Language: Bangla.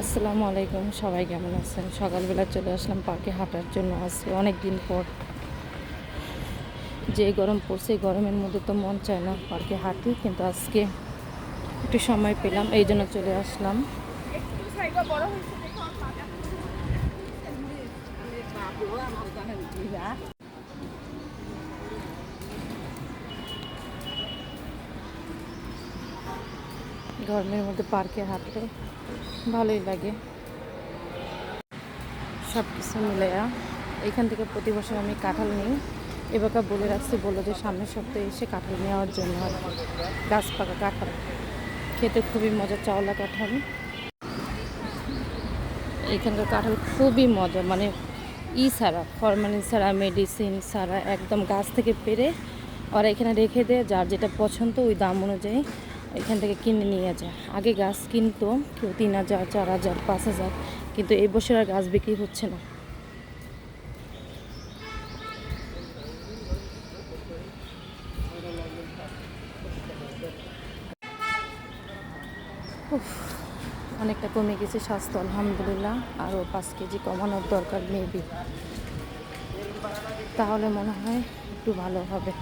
আসসালামু আলাইকুম, সবাই কেমন আছেন? সকালবেলা চলে আসলাম পার্কে হাঁটার জন্য। আজকে অনেক দিন পর যে গরম পড়ছে, গরমের মধ্যে তো মন চায় না পার্কে হাঁটি, কিন্তু আজকে একটু সময় পেলাম, এই জন্য চলে আসলাম। গরমের মধ্যে পার্কে হাঁটলে ভালোই লাগে। সব কিছু মিলে এখান থেকে প্রতি বছর আমি কাঁঠাল নিই। এবার বলে রাখছি, বললো যে সামনের সপ্তাহে এসে কাঁঠাল নেওয়ার জন্য। আর গাছ পাকা কাঁঠাল খেতে খুবই মজা, চাওলা কাঁঠাল। এখানকার কাঁঠাল খুবই মজা, মানে ছাড়া, ফরমালিন ছাড়া, মেডিসিন ছাড়া, একদম গাছ থেকে পেরে ওরা এখানে রেখে দেয়। যার যেটা পছন্দ ওই দাম অনুযায়ী এখান থেকে কিনে নিয়ে যায়। আগে গাছ কিনতো কেউ 3,000, 4,000, 5,000, কিন্তু এই বছর আর গাছ বিক্রি হচ্ছে না। অনেকটা কমে গেছে স্বাস্থ্য, আলহামদুলিল্লাহ। আরও 5 কেজি কমানোর দরকার মেবি, তাহলে মনে হয় একটু ভালো হবে।